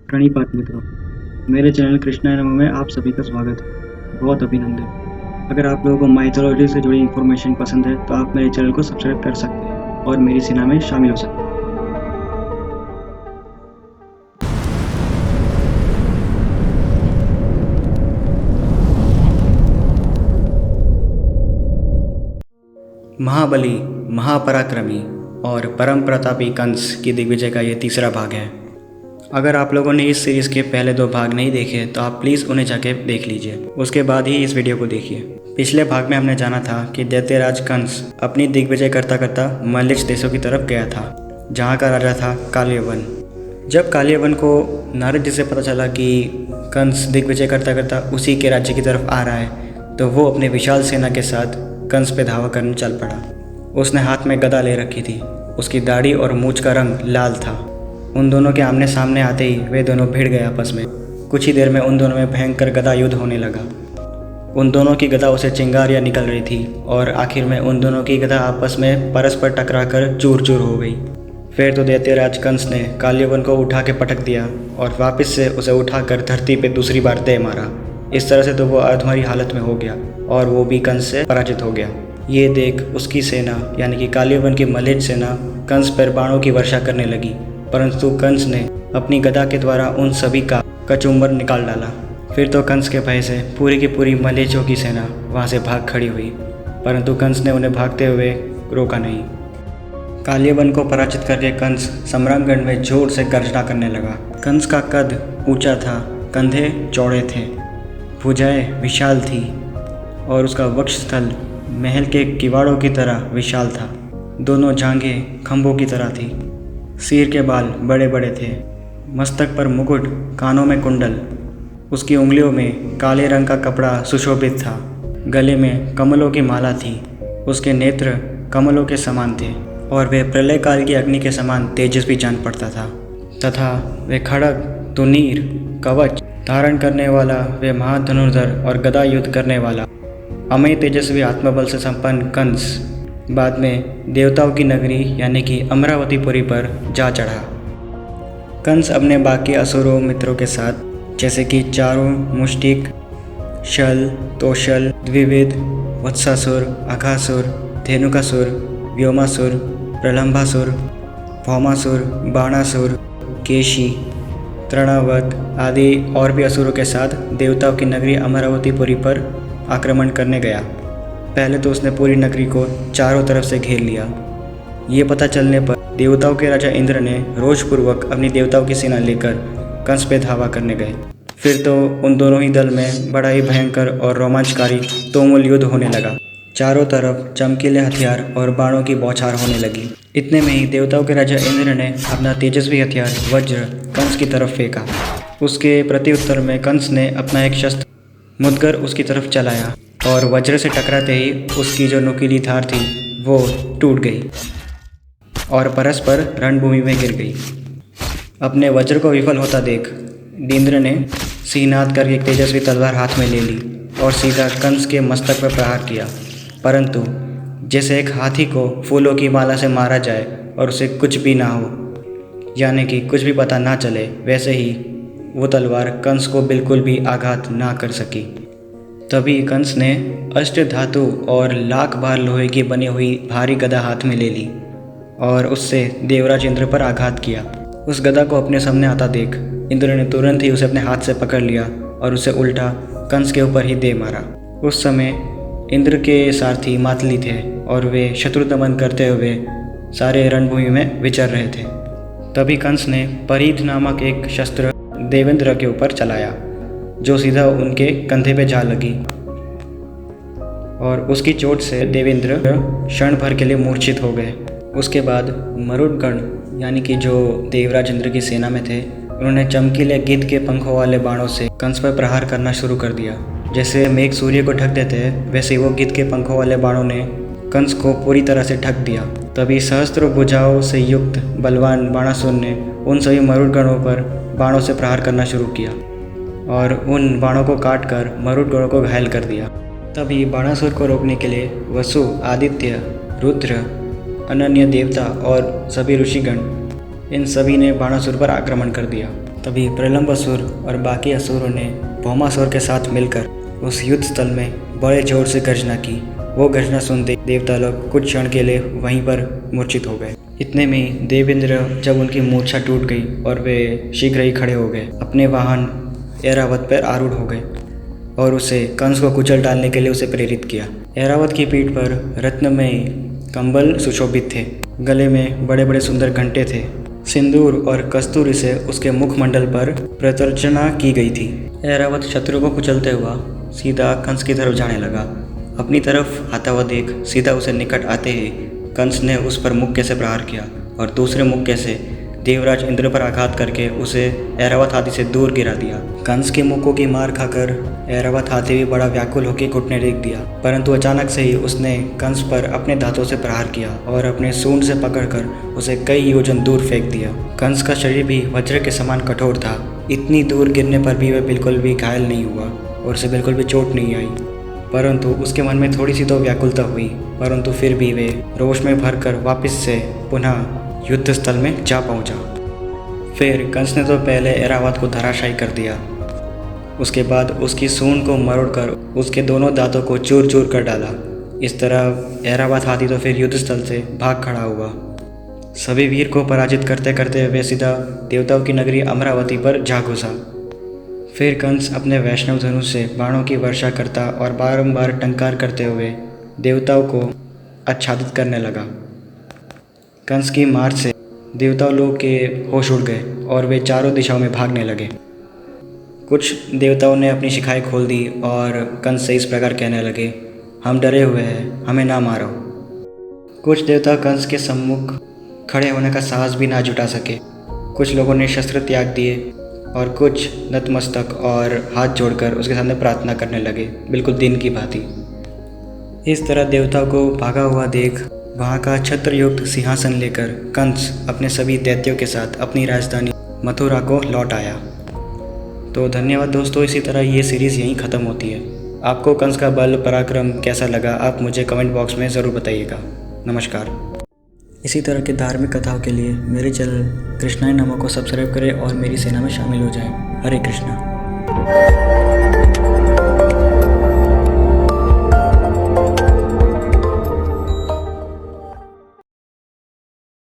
प्रणिपात मित्रों, मेरे channel Krishna anime में आप सभी का स्वागत है। बहुत अभिनंदन। अगर आप लोगों को माइथोलॉजी से जुड़ी इन्फॉर्मेशन पसंद है तो आप मेरे चैनल को सब्सक्राइब कर सकते हैं और मेरी सेना में शामिल हो सकते हैं। महाबली, महापराक्रमी और परम प्रतापी कंस की दिग्विजय का ये तीसरा भाग है। अगर आप लोगों ने इस सीरीज़ के पहले 2 भाग नहीं देखे तो आप प्लीज़ उन्हें जाके देख लीजिए, उसके बाद ही इस वीडियो को देखिए। पिछले भाग में हमने जाना था कि दैत्यराज कंस अपनी दिग्विजय करता करता मल्लिच देशों की तरफ गया था, जहाँ का राजा था कालियवन। जब कालियवन को नारद जी से पता चला कि कंस दिग्विजय करता करता उसी के राज्य की तरफ आ रहा है, तो वो अपने विशाल सेना के साथ कंस पे धावा करने चल पड़ा। उसने हाथ में गदा ले रखी थी, उसकी दाढ़ी और मूंछ का रंग लाल था। उन दोनों के आमने सामने आते ही वे दोनों भिड़ गए आपस में। कुछ ही देर में उन दोनों में भयंकर गदा युद्ध होने लगा। उन दोनों की गदा उसे चिंगारियाँ निकल रही थी और आखिर में उन दोनों की गदा आपस में परस्पर टकराकर चूर चूर हो गई। फिर तो दैत्यराज कंस ने कालियवन को उठा के पटक दिया और वापस से उसे उठाकर धरती पे दूसरी बार दे मारा। इस तरह से तो वो अधमरी हालत में हो गया और वो भी कंस से पराजित हो गया। ये देख उसकी सेना यानी कि कालियवन की मल्लिच सेना कंस पर बाणों की वर्षा करने लगी, परंतु कंस ने अपनी गदा के द्वारा उन सभी का कचूमर निकाल डाला। फिर तो कंस के भय से पूरी की पूरी मल्लिचों की सेना वहाँ से भाग खड़ी हुई, परंतु कंस ने उन्हें भागते हुए रोका नहीं। कालियवन को पराजित करके कंस सम्रामगढ़ में जोर से गर्जना करने लगा। कंस का कद ऊंचा था, कंधे चौड़े थे, भुजाएं विशाल थी और उसका वक्षस्थल महल के किवाड़ों की तरह विशाल था। दोनों जांघें खंभों की तरह थी। सिर के बाल बड़े बड़े थे, मस्तक पर मुकुट, कानों में कुंडल। उसकी उंगलियों में काले रंग का कपड़ा सुशोभित था। गले में कमलों की माला थी। उसके नेत्र कमलों के समान थे और वह प्रलय काल की अग्नि के समान तेजस्वी जान पड़ता था। तथा वह खड़ग, तुनीर, कवच धारण करने वाला, वे महाधनुर्धर और गदा युद्ध करने वाला अमय तेजस्वी आत्मबल से संपन्न कंस बाद में देवताओं की नगरी यानी कि अमरावतीपुरी पर जा चढ़ा। कंस अपने बाकी असुरों मित्रों के साथ जैसे कि चारु, मुष्टिक, शल, तोशल, द्विविद, वत्सासुर, अघासुर, धेनुकासुर, व्योमासुर, प्रलंबासुर, भौमासुर, बाणासुर, केशी, तृणावत आदि और भी असुरों के साथ देवताओं की नगरी अमरावतीपुरी पर आक्रमण करने गया। पहले तो उसने पूरी नगरी को चारों तरफ से घेर लिया। ये पता चलने पर देवताओं के राजा इंद्र ने रोषपूर्वक अपनी देवताओं की सेना लेकर कंस पे धावा करने गए। फिर तो उन दोनों ही दल में बड़ा ही भयंकर और रोमांचकारी तोमूल युद्ध होने लगा। चारों तरफ चमकीले हथियार और बाणों की बौछार होने लगी। इतने में ही देवताओं के राजा इंद्र ने अपना तेजस्वी हथियार वज्र कंस की तरफ फेंका। उसके प्रत्युत्तर में कंस ने अपना एक शस्त्र मुदगर उसकी तरफ चलाया और वज्र से टकराते ही उसकी जो नुकीली धार थी वो टूट गई और परस्पर रणभूमि में गिर गई। अपने वज्र को विफल होता देख इंद्र ने सिंहनाद करके एक तेजस्वी तलवार हाथ में ले ली और सीधा कंस के मस्तक पर प्रहार किया। परंतु जैसे एक हाथी को फूलों की माला से मारा जाए और उसे कुछ भी ना हो, यानी कि कुछ भी पता ना चले, वैसे ही वो तलवार कंस को बिल्कुल भी आघात ना कर सकी। तभी कंस ने अष्ट धातु और लाख बार लोहे की बनी हुई भारी गदा हाथ में ले ली और उससे देवराज इंद्र पर आघात किया। उस गदा को अपने सामने आता देख इंद्र ने तुरंत ही उसे अपने हाथ से पकड़ लिया और उसे उल्टा कंस के ऊपर ही दे मारा। उस समय इंद्र के सारथी मातली थे और वे शत्रु दमन करते हुए सारे रणभूमि में विचर रहे थे। तभी कंस ने परीध नामक एक शस्त्र देवेंद्र के ऊपर चलाया जो सीधा उनके कंधे पे जा लगी और उसकी चोट से देवेंद्र क्षण भर के लिए मूर्छित हो गए। उसके बाद मरुदगण यानी कि जो देवराज इंद्र की सेना में थे, उन्होंने चमकीले गिद्ध के पंखों वाले बाणों से कंस पर प्रहार करना शुरू कर दिया। जैसे मेघ सूर्य को ढक देते हैं, वैसे वो गिद्ध के पंखों वाले बाणों ने कंस को पूरी तरह से ढक दिया। तभी सहस्त्र भुजाओं से युक्त बलवान बाणासुर ने उन सभी मरुदगणों पर बाणों से प्रहार करना शुरू किया और उन बाणों को काटकर मरुदगणों को घायल कर दिया। तभी बाणासुर को रोकने के लिए वसु, आदित्य, रुद्र, अनन्य देवता और सभी ऋषिगण इन सभी ने बाणासुर पर आक्रमण कर दिया। तभी प्रलंबासुर और बाकी असुरों ने भौमासुर के साथ मिलकर उस युद्ध स्थल में बड़े जोर से गर्जना की। वो गर्जना सुन देवता लोग कुछ क्षण के लिए वहीं पर मूर्छित हो गए। इतने में देवेंद्र जब उनकी मूर्छा टूट गई और वे शीघ्र ही खड़े हो गए, अपने वाहन ऐरावत पर आरूढ़ हो गए और उसे कंस को कुचल डालने के लिए उसे प्रेरित किया। ऐरावत की पीठ पर रत्नमय कंबल सुशोभित थे, गले में बड़े बड़े सुंदर घंटे थे, सिंदूर और कस्तूरी से उसके मुखमंडल पर प्रतर्चना की गई थी। ऐरावत शत्रु को कुचलते हुआ सीधा कंस की तरफ जाने लगा। अपनी तरफ आता हुआ देख सीधा उसे निकट आते ही कंस ने उस पर मुक्के से प्रहार किया और दूसरे मुक्के से देवराज इंद्र पर आघात करके उसे ऐरावत हाथी से दूर गिरा दिया। कंस के मुक्कों की मार खाकर ऐरावत हाथी भी बड़ा व्याकुल होकर घुटने टेक दिया, परंतु अचानक से ही उसने कंस पर अपने दांतों से प्रहार किया और अपने सूंड से पकड़कर उसे कई योजन दूर फेंक दिया। कंस का शरीर भी वज्र के समान कठोर था। इतनी दूर गिरने पर भी वह बिल्कुल भी घायल नहीं हुआ और उसे बिल्कुल भी चोट नहीं आई, परंतु उसके मन में थोड़ी सी तो व्याकुलता हुई, परंतु फिर भी वे रोष में भरकर वापस से पुनः युद्ध स्थल में जा पहुंचा। फिर कंस ने तो पहले ऐरावत को धराशायी कर दिया, उसके बाद उसकी सूंड को मरोड़कर उसके दोनों दांतों को चूर चूर कर डाला। इस तरह ऐरावत हाथी तो फिर युद्ध स्थल से भाग खड़ा हुआ। सभी वीर को पराजित करते करते वे सीधा देवताओं की नगरी अमरावती पर जा घुसा। फिर कंस अपने वैष्णव धनुष से बाणों की वर्षा करता और बारंबार टंकार करते हुए देवताओं को आच्छादित करने लगा। कंस की मार से देवताओं लोग के होश उड़ गए और वे चारों दिशाओं में भागने लगे। कुछ देवताओं ने अपनी शिखाएं खोल दी और कंस से इस प्रकार कहने लगे, हम डरे हुए हैं, हमें ना मारो। कुछ देवता कंस के सम्मुख खड़े होने का साहस भी ना जुटा सके। कुछ लोगों ने शस्त्र त्याग दिए और कुछ नतमस्तक और हाथ जोड़कर उसके सामने प्रार्थना करने लगे, बिल्कुल दिन की भांति। इस तरह देवताओं को भागा हुआ देख वहाँ का छत्रयुक्त सिंहासन लेकर कंस अपने सभी दैत्यों के साथ अपनी राजधानी मथुरा को लौट आया। तो धन्यवाद दोस्तों, इसी तरह ये सीरीज़ यहीं ख़त्म होती है। आपको कंस का बल पराक्रम कैसा लगा आप मुझे कमेंट बॉक्स में ज़रूर बताइएगा। नमस्कार। इसी तरह के धार्मिक कथाओं के लिए मेरे चैनल कृष्णाय नमः को सब्सक्राइब करें और मेरी सेना में शामिल हो जाएं। हरे कृष्णा।